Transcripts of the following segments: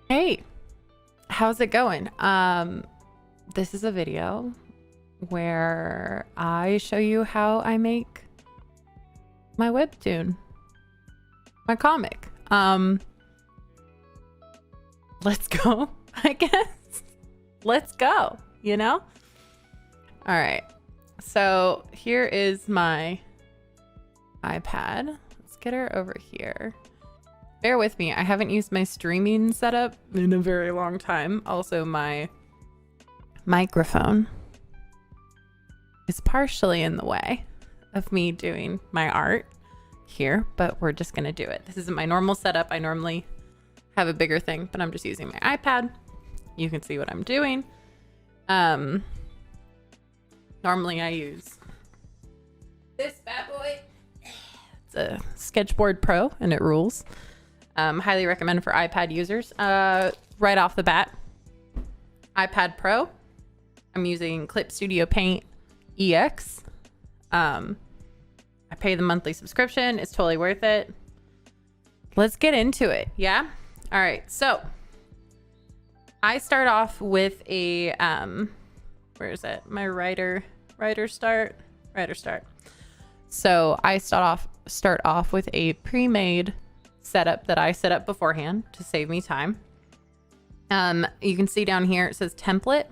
Hey, how's it going? This is a video where I show you how I make my webtoon, my comic. Let's go, I guess. Let's go, you know? All right. So here is my iPad. Let's get her over here. Bear with me. I haven't used my streaming setup in a very long time. Also, my microphone is partially in the way of me doing my art here, but we're just going to do it. This isn't my normal setup. I normally have a bigger thing, but I'm just using my iPad. You can see what I'm doing. Normally I use this bad boy. It's a Sketchboard Pro and it rules. Highly recommend for iPad users. Right off the bat, iPad Pro. I'm using Clip Studio Paint EX. I pay the monthly subscription. It's totally worth it. Let's get into it. Yeah. All right. So I start off with a, where is it? My writer start. So I start off with a pre-made setup that I set up beforehand to save me time. You can see down here it says template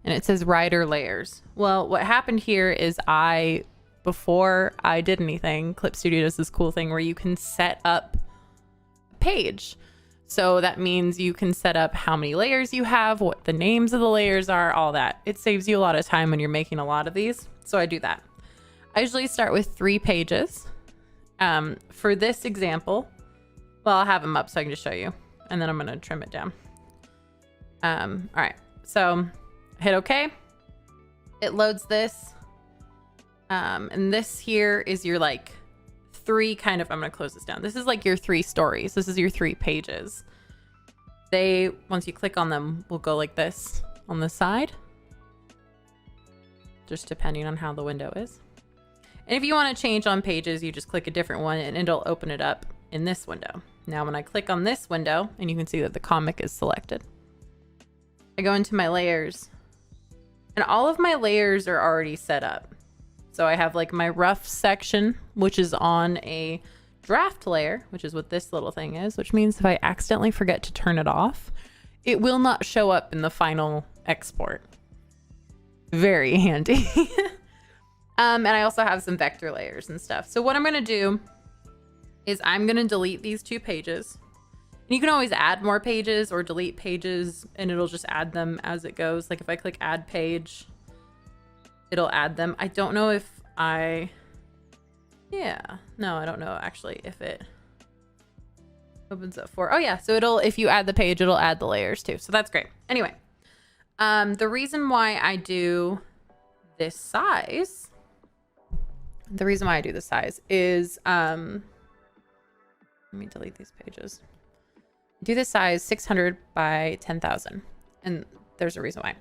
and it says rider layers. Well, what happened here is before I did anything, Clip Studio does this cool thing where you can set up a page. So that means you can set up how many layers you have, what the names of the layers are, all that. It saves you a lot of time when you're making a lot of these. So I do that. I usually start with 3 pages. For this example, well, I'll have them up so I can just show you, and then I'm going to trim it down. All right. So hit OK. It loads this. And this here is your like 3 kind of, I'm going to close this down. This is like your 3 stories. This is your 3 pages. Once you click on them, will go like this on the side, just depending on how the window is. And if you want to change on pages, you just click a different one and it'll open it up in this window. Now, when I click on this window, and you can see that the comic is selected, I go into my layers and all of my layers are already set up. So I have like my rough section, which is on a draft layer, which is what this little thing is, which means if I accidentally forget to turn it off, it will not show up in the final export. Very handy. And I also have some vector layers and stuff. So what I'm going to do is I'm going to delete these 2 pages. And you can always add more pages or delete pages and it'll just add them as it goes. Like if I click add page, it'll add them. I don't know if I don't know actually if it opens up for, oh yeah. So if you add the page, it'll add the layers too. So that's great. Anyway, the reason why I do this size, is, let me delete these pages. Do this size 600 by 10,000. And there's a reason why.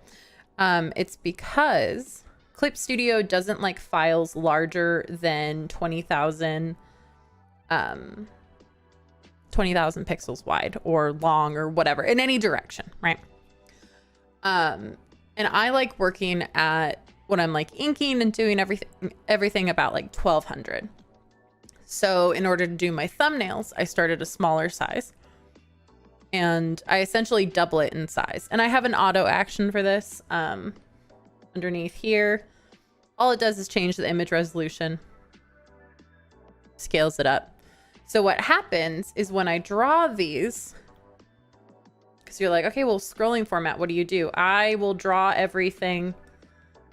It's because Clip Studio doesn't like files larger than 20,000 pixels wide or long or whatever in any direction, right? And I like working at when I'm like inking and doing everything about like 1200. So in order to do my thumbnails, I started a smaller size and I essentially double it in size. And I have an auto action for this underneath here. All it does is change the image resolution, scales it up. So what happens is when I draw these, because you're like, okay, well, scrolling format, what do? I will draw everything,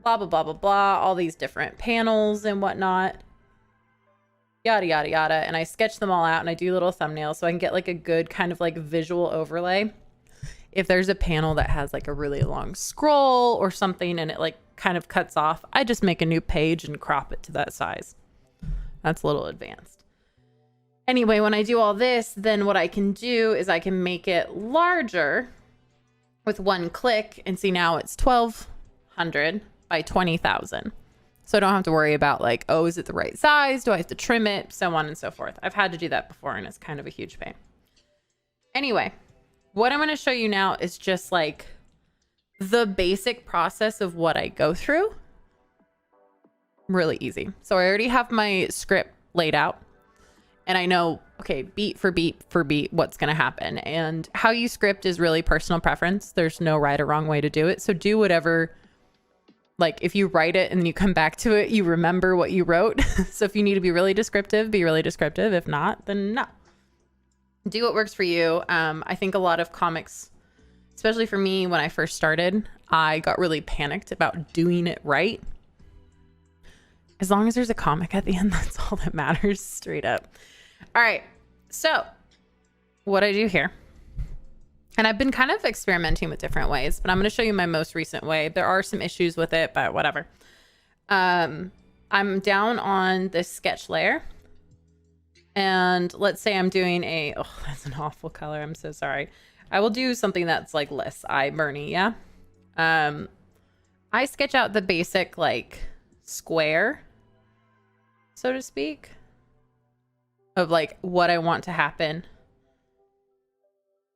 blah, blah, blah, blah, blah, all these different panels and whatnot, yada, yada, yada. And I sketch them all out and I do little thumbnails so I can get like a good kind of like visual overlay. If there's a panel that has like a really long scroll or something and it like kind of cuts off, I just make a new page and crop it to that size. That's a little advanced. Anyway, when I do all this, then what I can do is I can make it larger with one click and see now it's 1200 by 20,000. So I don't have to worry about like, oh, is it the right size? Do I have to trim it? So on and so forth. I've had to do that before and it's kind of a huge pain. Anyway, what I'm going to show you now is just like the basic process of what I go through. Really easy. So I already have my script laid out and I know, okay, beat for beat for beat, what's going to happen. And how you script is really personal preference. There's no right or wrong way to do it. So do whatever, like if you write it and then you come back to it, you remember what you wrote. So if you need to be really descriptive, be really descriptive. If not, then no. Do what works for you. I think a lot of comics, especially for me, when I first started, I got really panicked about doing it right. As long as there's a comic at the end, that's all that matters, straight up. All right, so what I do here, and I've been kind of experimenting with different ways, but I'm going to show you my most recent way. There are some issues with it, but whatever. I'm down on this sketch layer. And let's say I'm doing a, oh, that's an awful color. I'm so sorry. I will do something that's like less eye-burny, yeah? I sketch out the basic like square, so to speak, of like what I want to happen.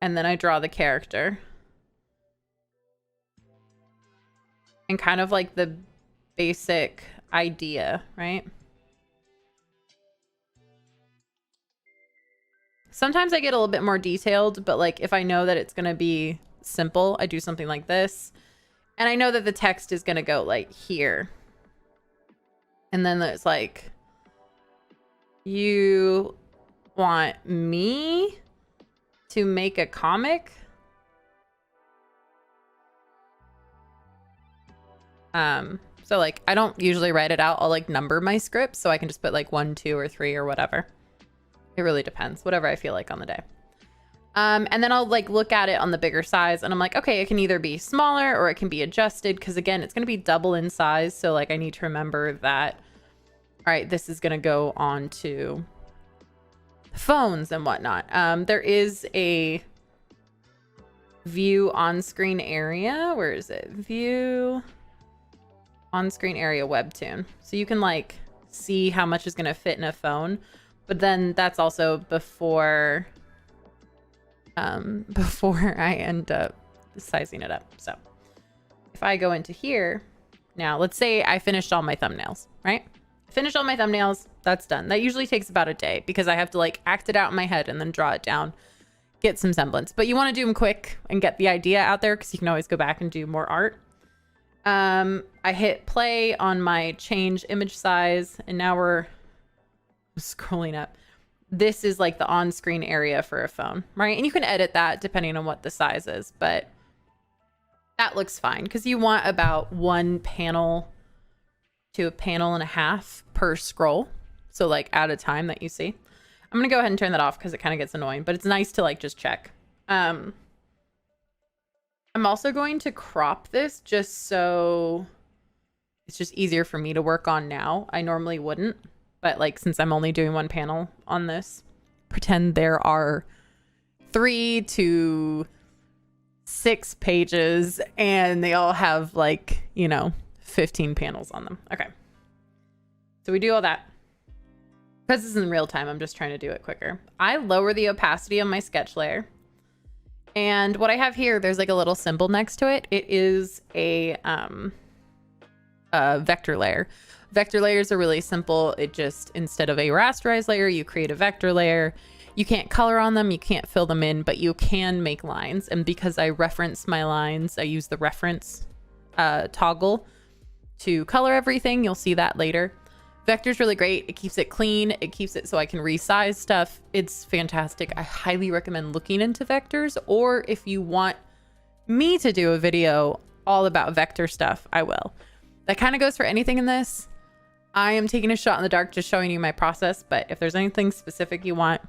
And then I draw the character. And kind of like the basic idea, right? Sometimes I get a little bit more detailed, but like if I know that it's going to be simple, I do something like this. And I know that the text is going to go like here. And then it's like, you want me to make a comic? So like, I don't usually write it out. I'll like number my scripts so I can just put like 1, 2, or 3 or whatever. It really depends, whatever I feel like on the day. And then I'll like look at it on the bigger size and I'm like, okay, it can either be smaller or it can be adjusted because again, it's going to be double in size. So like I need to remember that, all right, this is going to go on to phones and whatnot. There is a view on-screen area. Where is it? View on-screen area Webtoon. So you can like see how much is going to fit in a phone. But then that's also before I end up sizing it up. So if I go into here, now let's say I finished all my thumbnails, right? Finished all my thumbnails, that's done. That usually takes about a day because I have to like act it out in my head and then draw it down, get some semblance. But you want to do them quick and get the idea out there because you can always go back and do more art. I hit play on my change image size and now we're scrolling up. This is like the on-screen area for a phone, right? And you can edit that depending on what the size is, but that looks fine because you want about 1 panel to a panel and a half per scroll. So like at a time that you see. I'm gonna go ahead and turn that off because it kind of gets annoying, but it's nice to like just check. I'm also going to crop this just so it's just easier for me to work on now. I normally wouldn't. But like, since I'm only doing 1 panel on this, pretend there are 3 to 6 pages and they all have like, you know, 15 panels on them. Okay. So we do all that. Because this is in real time, I'm just trying to do it quicker. I lower the opacity on my sketch layer. And what I have here, there's like a little symbol next to it. It is a vector layer. Vector layers are really simple. It just, instead of a rasterized layer, you create a vector layer. You can't color on them, you can't fill them in, but you can make lines. And because I reference my lines, I use the reference toggle to color everything. You'll see that later. Vector's really great. It keeps it clean. It keeps it so I can resize stuff. It's fantastic. I highly recommend looking into vectors, or if you want me to do a video all about vector stuff, I will. That kind of goes for anything in this. I am taking a shot in the dark, just showing you my process, but if there's anything specific you want,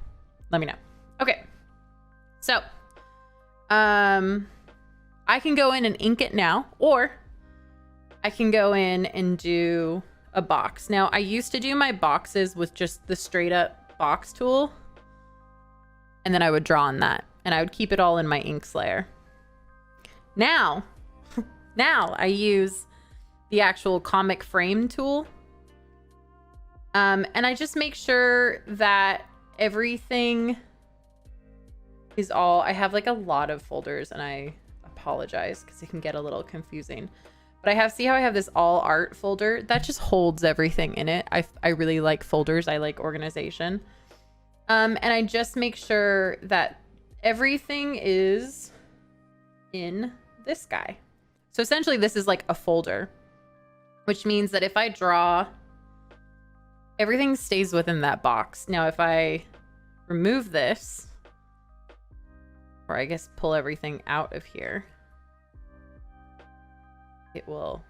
let me know. Okay. So, I can go in and ink it now, or I can go in and do a box. Now, I used to do my boxes with just the straight up box tool, and then I would draw on that, and I would keep it all in my inks layer. Now I use the actual comic frame tool. And I just make sure that everything These all, I have like a lot of folders, and I apologize because it can get a little confusing. But I have, see how I have this all art folder? That just holds everything in it. I really like folders. I like organization. And I just make sure that everything is in this guy. So essentially this is like a folder, which means that if I draw, everything stays within that box. Now, if I remove this, or I guess pull everything out of here, it will,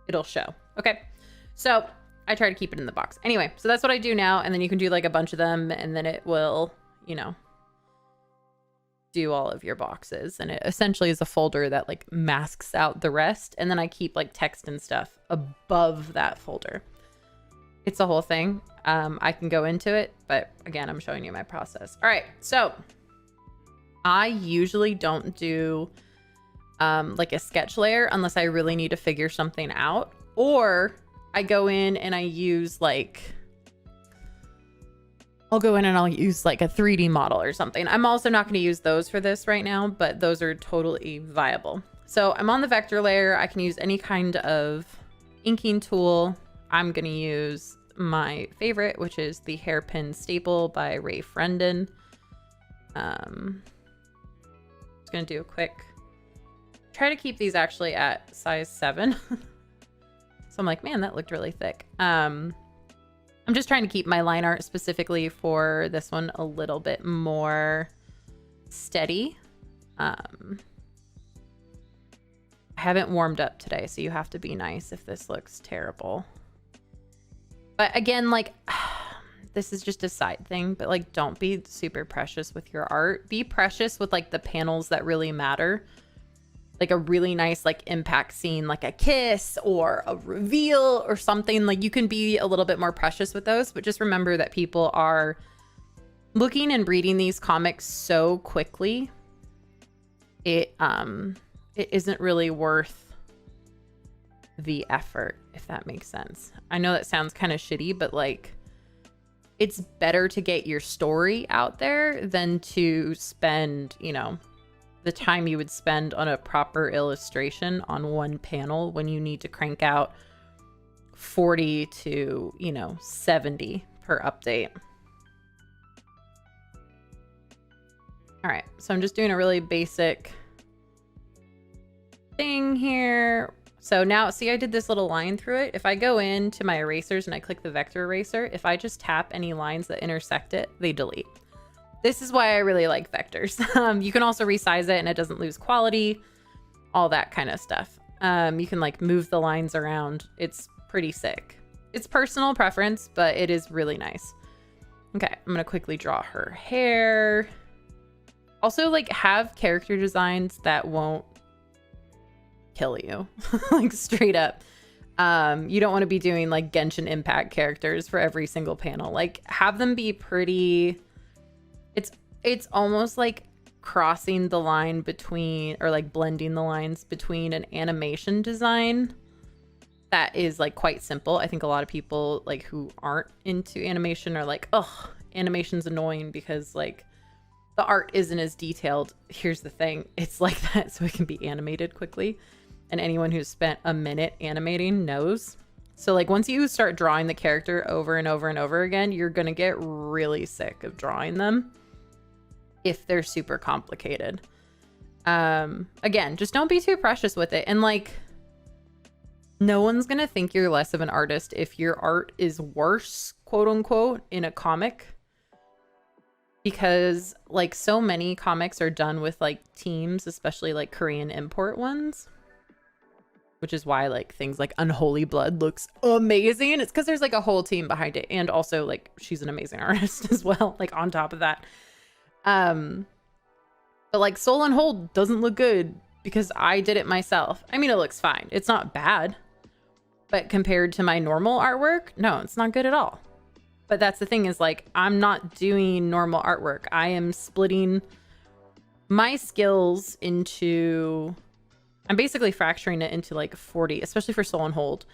it'll show. Okay. So I try to keep it in the box. Anyway, so that's what I do now. And then you can do like a bunch of them, and then it will, you know, do all of your boxes. And it essentially is a folder that like masks out the rest. And then I keep like text and stuff above that folder. It's a whole thing. I can go into it, but again, I'm showing you my process. All right. So I usually don't do like a sketch layer unless I really need to figure something out, or I go in and I use like, I'll go in and I'll use like a 3D model or something. I'm also not going to use those for this right now, but those are totally viable. So I'm on the vector layer. I can use any kind of inking tool. I'm going to use my favorite, which is the hairpin staple by Ray Frendon. Just going to do a quick, try to keep these actually at size 7. So I'm like, man, that looked really thick. I'm just trying to keep my line art specifically for this one a little bit more steady. I haven't warmed up today, so you have to be nice if this looks terrible. But again, like, this is just a side thing, but like, don't be super precious with your art. Be precious with like the panels that really matter. Like a really nice like impact scene, like a kiss or a reveal or something. Like, you can be a little bit more precious with those, but just remember that people are looking and reading these comics so quickly. It isn't really worth the effort, if that makes sense. I know that sounds kind of shitty, but like, it's better to get your story out there than to spend, you know, the time you would spend on a proper illustration on one panel when you need to crank out 40 to, you know, 70 per update. All right, so I'm just doing a really basic thing here. So now, see, I did this little line through it. If I go into my erasers and I click the vector eraser, if I just tap any lines that intersect it, they delete. This is why I really like vectors. You can also resize it and it doesn't lose quality, all that kind of stuff. You can like move the lines around. It's pretty sick. It's personal preference, but it is really nice. Okay, I'm gonna quickly draw her hair. Also, like, have character designs that won't kill you, like straight up. You don't want to be doing like Genshin Impact characters for every single panel. Like, have them be pretty. It's almost like crossing the line between, or like blending the lines between an animation design that is like quite simple. I think a lot of people like who aren't into animation are like, oh, animation's annoying because like the art isn't as detailed. Here's the thing, it's like that so it can be animated quickly. And anyone who's spent a minute animating knows. So like, once you start drawing the character over and over and over again, you're gonna get really sick of drawing them if they're super complicated. Again, just don't be too precious with it. And like, no one's gonna think you're less of an artist if your art is worse, quote unquote, in a comic. Because like, so many comics are done with like teams, especially like Korean import ones. Which is why like things like Unholy Blood looks amazing. It's because there's like a whole team behind it. And also like, she's an amazing artist as well, like on top of that. But like Soul on Hold doesn't look good because I did it myself. I mean, it looks fine. It's not bad. But compared to my normal artwork, no, it's not good at all. But that's the thing, is like, I'm not doing normal artwork. I am splitting my skills into, I'm basically fracturing it into like 40, especially for Soul on Hold,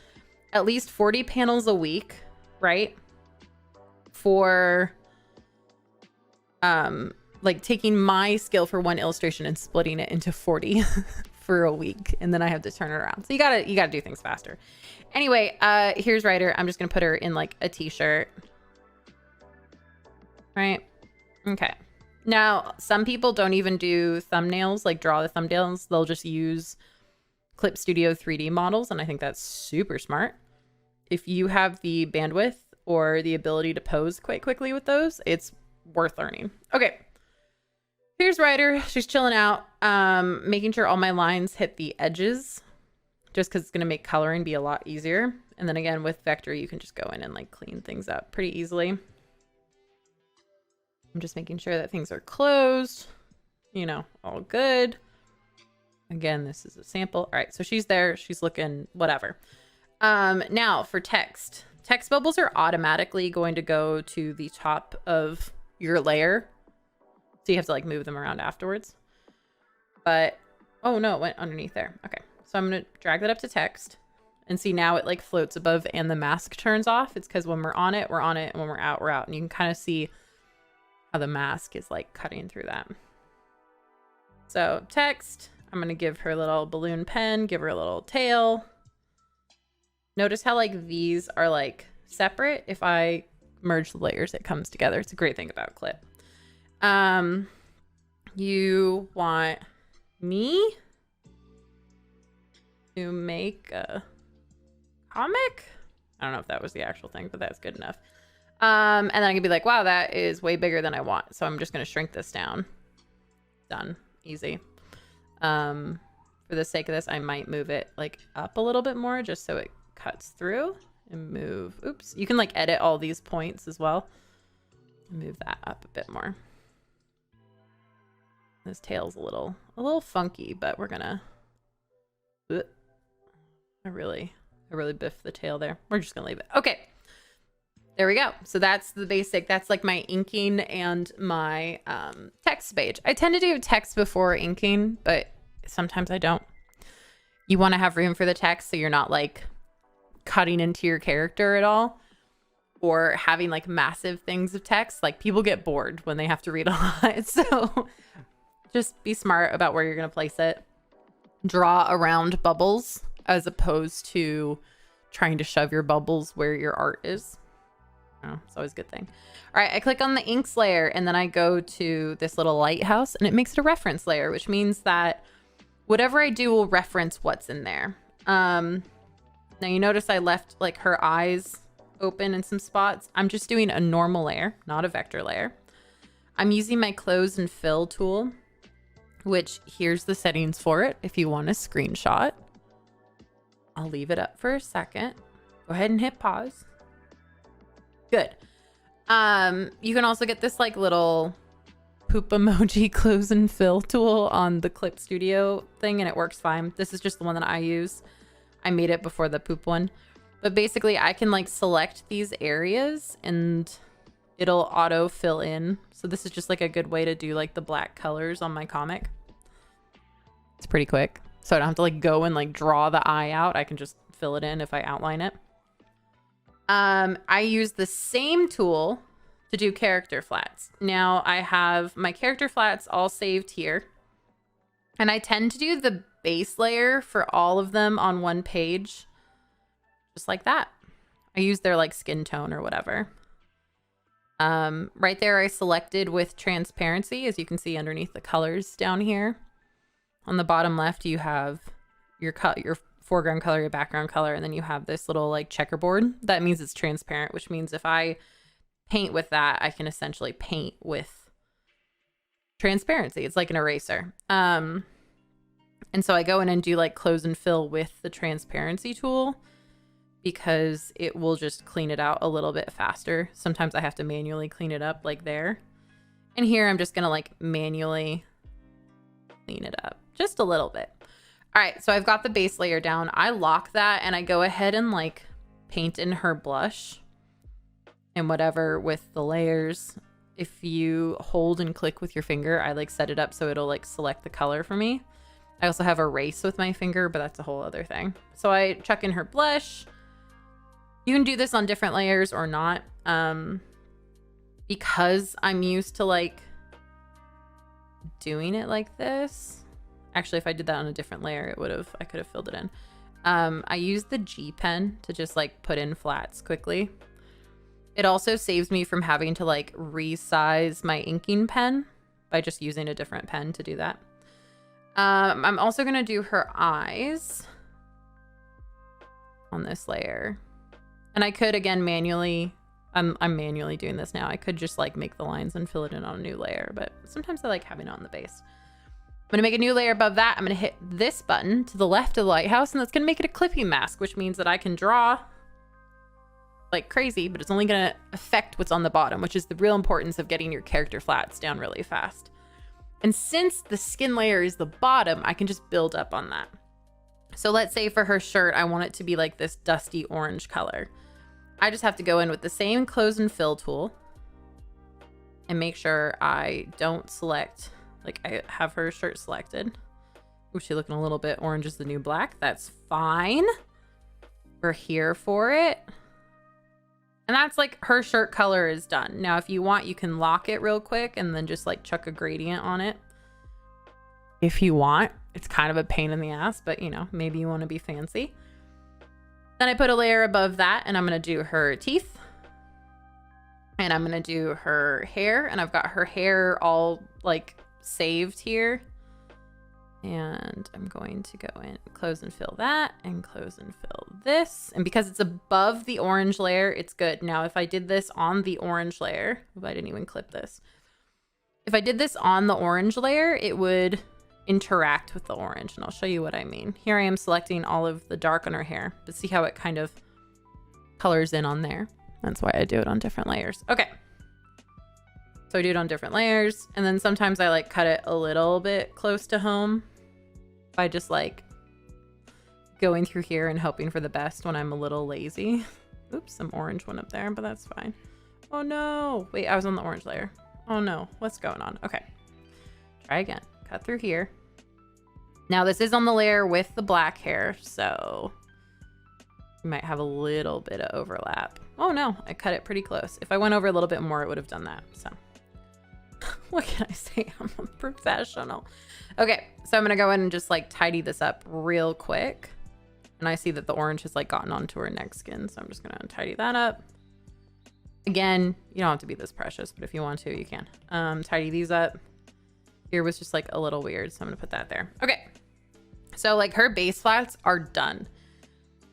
at least 40 panels a week, right? For like taking my skill for one illustration and splitting it into 40 for a week, and then I have to turn it around. So you gotta do things faster. Anyway, here's Ryder. I'm just gonna put her in like a t-shirt. Right. Okay. Now, some people don't even do thumbnails, like draw the thumbnails. They'll just use Clip Studio 3D models, and I think that's super smart. If you have the bandwidth or the ability to pose quite quickly with those, it's worth learning. Okay. Here's Ryder. She's chilling out, making sure all my lines hit the edges, just because it's going to make coloring be a lot easier. And then again, with vector, you can just go in and like clean things up pretty easily. I'm just making sure that things are closed, you know, all good. Again, this is a sample. All right, so she's there. She's looking whatever. Now for text. Text bubbles are automatically going to go to the top of your layer. So you have to like move them around afterwards. But, oh no, it went underneath there. Okay, so I'm going to drag that up to text. And see, now it like floats above and the mask turns off. It's because when we're on it, we're on it. And when we're out, we're out. And you can kind of see how the mask is like cutting through that. So text, I'm going to give her a little balloon pen, give her a little tail. Notice how like these are like separate. If I merge the layers, it comes together. It's a great thing about Clip. You want me to make a comic? I don't know if that was the actual thing, but that's good enough. And then I can be like, wow, that is way bigger than I want. So I'm just going to shrink this down. Done. Easy. For the sake of this, I might move it like up a little bit more just so it cuts through and move. Oops. You can like edit all these points as well. Move that up a bit more. This tail's a little funky, but we're gonna, I really biffed the tail there. We're just gonna leave it. Okay. There we go. So that's the basic. That's like my inking and my text page. I tend to do text before inking, but sometimes I don't. You want to have room for the text so you're not like cutting into your character at all or having like massive things of text. Like people get bored when they have to read a lot. So just be smart about where you're going to place it. Draw around bubbles as opposed to trying to shove your bubbles where your art is. Oh, it's always a good thing. All right, I click on the inks layer and then I go to this little lighthouse and it makes it a reference layer, which means that whatever I do will reference what's in there. Now you notice I left like her eyes open in some spots. I'm just doing a normal layer, not a vector layer. I'm using my close and fill tool, which here's the settings for it. If you want a screenshot, I'll leave it up for a second. Go ahead and hit pause. Good. You can also get this like little poop emoji close and fill tool on the Clip Studio thing, and it works fine. This is just the one that I use. I made it before the poop one. But basically I can like select these areas and it'll auto fill in. So this is just like a good way to do like the black colors on my comic. It's pretty quick. So I don't have to like go and like draw the eye out. I can just fill it in if I outline it. I use the same tool to do character flats. Now I have my character flats all saved here. And I tend to do the base layer for all of them on one page. Just like that. I use their like skin tone or whatever. Right there I selected with transparency, as you can see underneath the colors down here. On the bottom left you have your foreground color, your background color, and then you have this little like checkerboard. That means it's transparent, which means if I paint with that, I can essentially paint with transparency. It's like an eraser. And so I go in and do like close and fill with the transparency tool because it will just clean it out a little bit faster. Sometimes I have to manually clean it up like there. And here I'm just gonna like manually clean it up just a little bit. All right, so I've got the base layer down. I lock that and I go ahead and like paint in her blush and whatever with the layers. If you hold and click with your finger, I like set it up so it'll like select the color for me. I also have erase with my finger, but that's a whole other thing. So I chuck in her blush. You can do this on different layers or not. Because I'm used to like doing it like this. Actually, if I did that on a different layer, I could have filled it in. I use the G pen to just like put in flats quickly. It also saves me from having to like resize my inking pen by just using a different pen to do that. I'm also gonna do her eyes on this layer. And I could, again, manually, I'm manually doing this now. I could just like make the lines and fill it in on a new layer, but sometimes I like having it on the base. I'm gonna make a new layer above that. I'm gonna hit this button to the left of the lighthouse, and that's gonna make it a clipping mask, which means that I can draw like crazy, but it's only gonna affect what's on the bottom, which is the real importance of getting your character flats down really fast. And since the skin layer is the bottom, I can just build up on that. So let's say for her shirt, I want it to be like this dusty orange color. I just have to go in with the same close and fill tool and make sure I don't select, like I have her shirt selected. Ooh, she's looking a little bit orange is the new black. That's fine. We're here for it. And that's like her shirt color is done. Now, if you want, you can lock it real quick and then just like chuck a gradient on it. If you want, it's kind of a pain in the ass, but you know, maybe you want to be fancy. Then I put a layer above that and I'm going to do her teeth. And I'm going to do her hair, and I've got her hair all like saved here. And I'm going to go in, close and fill that, and close and fill this. And because it's above the orange layer, it's good. Now, if I did this on the orange layer, I didn't even clip this. If I did this on the orange layer, it would interact with the orange, and I'll show you what I mean. Here I am selecting all of the dark on her hair, but see how it kind of colors in on there. That's why I do it on different layers. Okay. So I do it on different layers, and then sometimes I like cut it a little bit close to home by just like going through here and hoping for the best when I'm a little lazy. Oops, some orange went up there, but that's fine. Oh no, wait, I was on the orange layer. Oh no, what's going on? Okay, try again. Cut through here. Now this is on the layer with the black hair, so you might have a little bit of overlap. Oh no, I cut it pretty close. If I went over a little bit more, it would have done that, so. What can I say? I'm a professional. Okay, so I'm gonna go in and just like tidy this up real quick. And I see that the orange has like gotten onto her neck skin, so I'm just gonna tidy that up. Again, you don't have to be this precious, but if you want to, you can. Tidy these up. Here was just like a little weird, so I'm gonna put that there. Okay, so like her base flats are done.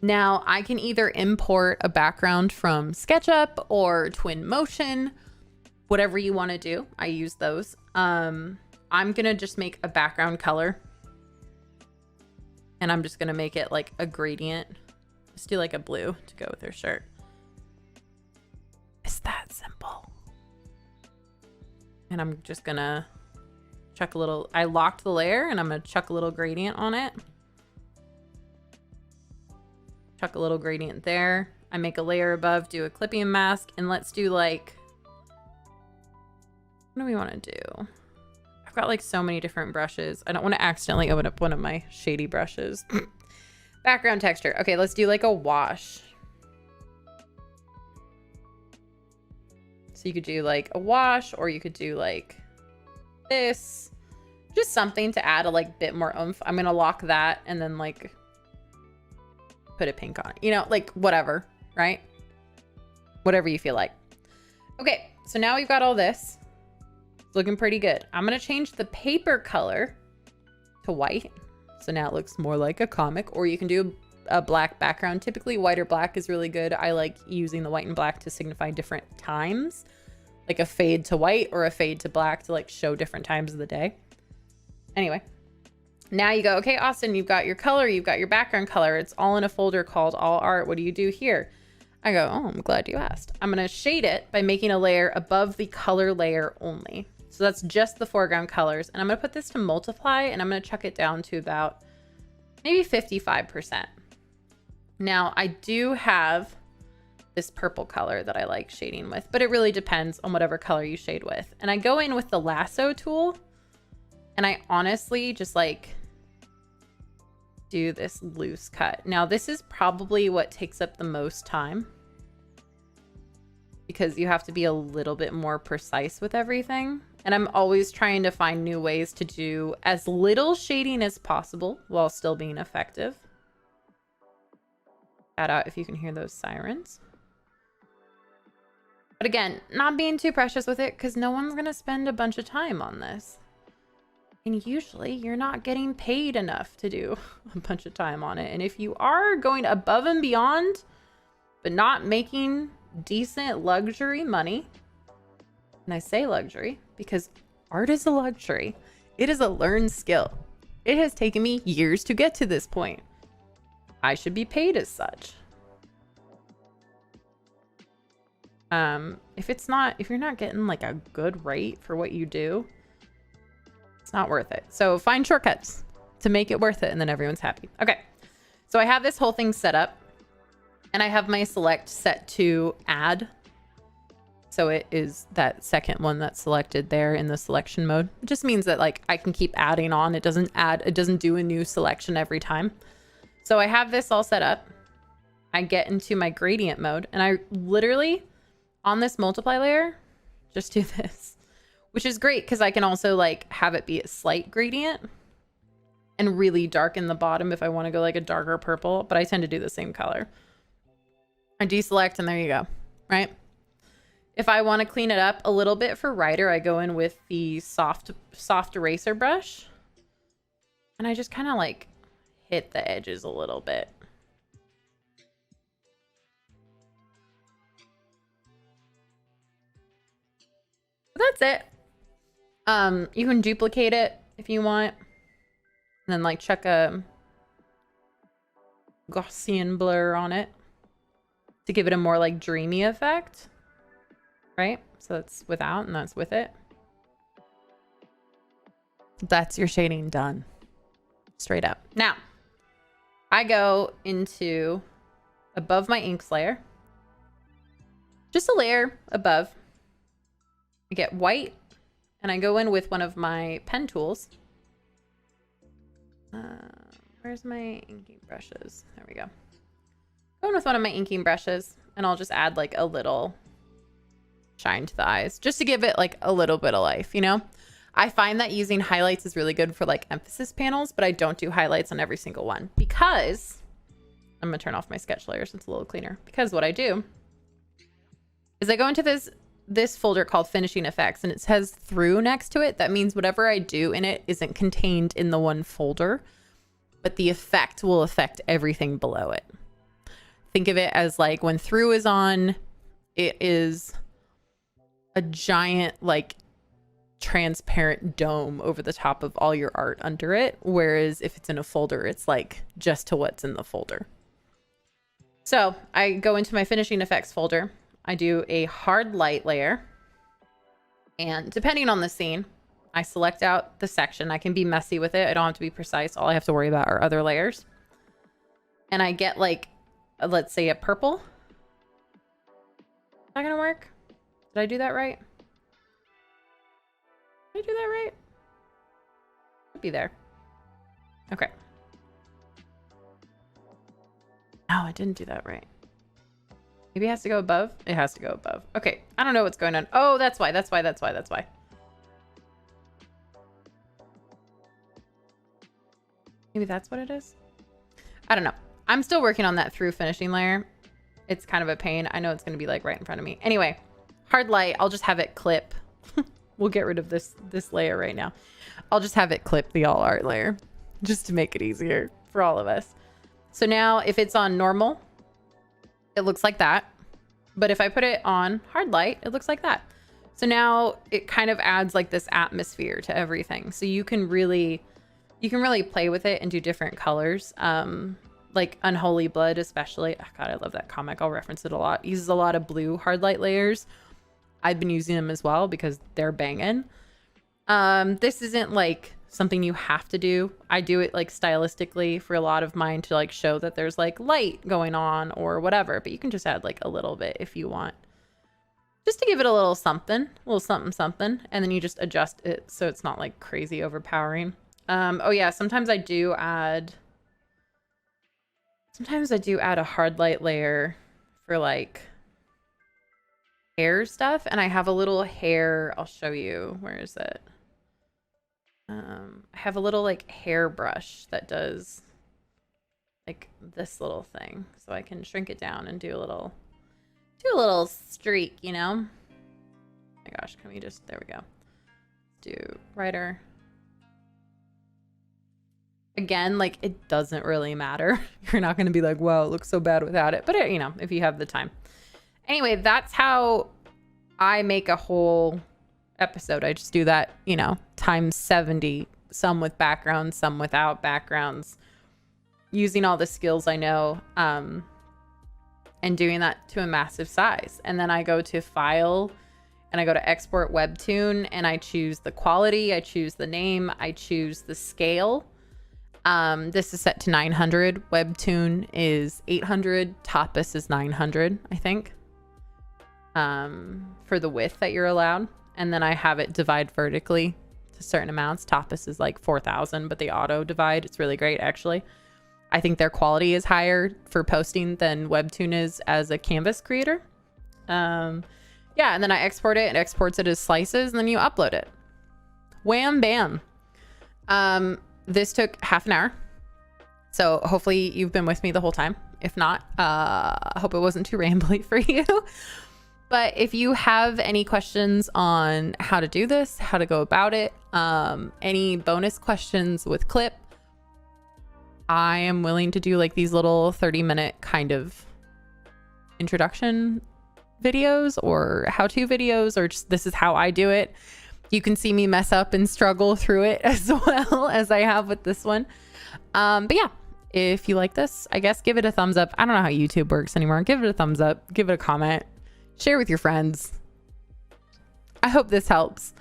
Now I can either import a background from SketchUp or Twinmotion, whatever you want to do. I use those. I'm gonna just make a background color, and I'm just gonna make it like a gradient. Just do like a blue to go with her shirt. It's that simple. And I'm just gonna chuck a little, I locked the layer, and I'm gonna chuck a little gradient on it. Chuck a little gradient there. I make a layer above, do a clipping mask, and let's do like, what do we want to do? I've got like so many different brushes. I don't want to accidentally open up one of my shady brushes. Background texture. Okay, let's do like a wash. So you could do like a wash, or you could do like this. Just something to add a like bit more oomph. I'm gonna lock that and then like put a pink on it. You know, like whatever, right? Whatever you feel like. Okay, so now we've got all this. Looking pretty good. I'm gonna change the paper color to white. So now it looks more like a comic, or you can do a black background. Typically white or black is really good. I like using the white and black to signify different times, like a fade to white or a fade to black to like show different times of the day. Anyway, now you go, okay, Austin, you've got your color, you've got your background color. It's all in a folder called All Art. What do you do here? I go, oh, I'm glad you asked. I'm gonna shade it by making a layer above the color layer only. So that's just the foreground colors. And I'm gonna put this to multiply, and I'm gonna chuck it down to about maybe 55%. Now I do have this purple color that I like shading with, but it really depends on whatever color you shade with. And I go in with the lasso tool, and I honestly just like do this loose cut. Now this is probably what takes up the most time. because you have to be a little bit more precise with everything. And I'm always trying to find new ways to do as little shading as possible while still being effective. Shout out if you can hear those sirens. But again, not being too precious with it because no one's going to spend a bunch of time on this. And usually you're not getting paid enough to do a bunch of time on it. And if you are going above and beyond, but not making decent luxury money, and I say luxury because art is a luxury. It is a learned skill. It has taken me years to get to this point. I should be paid as such. If you're not getting like a good rate for what you do, it's not worth it. So find shortcuts to make it worth it, and then everyone's happy. Okay, so I have this whole thing set up, and I have my select set to add. So it is that second one that's selected there in the selection mode. It just means that like I can keep adding on. It doesn't do a new selection every time. So I have this all set up. I get into my gradient mode, and I literally on this multiply layer just do this, which is great because I can also like have it be a slight gradient and really darken the bottom if I want to go like a darker purple, but I tend to do the same color. I deselect and there you go, right? If I want to clean it up a little bit for Ryder, I go in with the soft eraser brush and I just kind of like hit the edges a little bit. That's it. You can duplicate it if you want, and then like check a Gaussian blur on it to give it a more like dreamy effect, right? So that's without and that's with it. That's your shading done. Straight up. Now, I go into above my inks layer, just a layer above. I get white and I go in with one of my pen tools. Where's my inking brushes? There we go. Go in with one of my inking brushes and I'll just add like a little shine to the eyes just to give it like a little bit of life, you know? I find that using highlights is really good for like emphasis panels, but I don't do highlights on every single one because I'm gonna turn off my sketch layer so it's a little cleaner. Because what I do is I go into this folder called finishing effects and it says through next to it. That means whatever I do in it isn't contained in the one folder, but the effect will affect everything below it. Think of it as like when through is on, it is a giant like transparent dome over the top of all your art under it. Whereas if it's in a folder, it's like just to what's in the folder. So I go into my finishing effects folder. I do a hard light layer, and depending on the scene, I select out the section. I can be messy with it. I don't have to be precise. All I have to worry about are other layers. And I get like, let's say a purple. Is that gonna work? Did I do that right? Did I do that right? Should be there. Okay. No, I didn't do that right. Maybe it has to go above. It has to go above. Okay. I don't know what's going on. Oh, that's why. That's why. Maybe that's what it is. I don't know. I'm still working on that through finishing layer. It's kind of a pain. I know it's going to be like right in front of me. Anyway, hard light. I'll just have it clip. We'll get rid of this layer right now. I'll just have it clip the all art layer just to make it easier for all of us. So now if it's on normal, it looks like that. But if I put it on hard light, it looks like that. So now it kind of adds like this atmosphere to everything. So you can really play with it and do different colors. Like Unholy Blood, especially. Oh, God, I love that comic. I'll reference it a lot. It uses a lot of blue hard light layers. I've been using them as well because they're banging. This isn't like something you have to do. I do it like stylistically for a lot of mine to like show that there's like light going on or whatever, but you can just add like a little bit if you want, just to give it a little something, and then you just adjust it so it's not like crazy overpowering. Oh yeah, sometimes I do add a hard light layer for like hair stuff, and I have a little hair, I'll show you. Where is it? I have a little like hair brush that does like this little thing, so I can shrink it down and do a little streak, you know? Oh my gosh, can we just, there we go. Do writer. Again, like it doesn't really matter. You're not going to be like, wow, it looks so bad without it. But it, you know, if you have the time. Anyway, that's how I make a whole episode. I just do that, you know, times 70, some with backgrounds, some without backgrounds, using all the skills I know, and doing that to a massive size. And then I go to file and I go to export Webtoon, and I choose the quality, I choose the name, I choose the scale. This is set to 900. Webtoon is 800. Tapas is 900, I think, for the width that you're allowed. And then I have it divide vertically to certain amounts. Tapas is like 4,000, but they auto divide. It's really great, actually. I think their quality is higher for posting than Webtoon is as a canvas creator. Yeah, and then I export it. It exports it as slices, and then you upload it. Wham bam. This took half an hour. So hopefully you've been with me the whole time. If not, I hope it wasn't too rambly for you. But if you have any questions on how to do this, how to go about it, any bonus questions with clip, I am willing to do like these little 30-minute kind of introduction videos or how-to videos, or just this is how I do it. You can see me mess up and struggle through it as well as I have with this one. But yeah, if you like this, I guess give it a thumbs up. I don't know how YouTube works anymore. Give it a thumbs up, give it a comment, share with your friends. I hope this helps.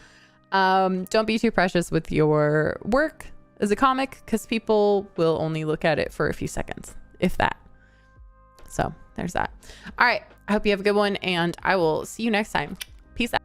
Don't be too precious with your work as a comic, because people will only look at it for a few seconds, if that. So there's that. All right. I hope you have a good one, and I will see you next time. Peace out.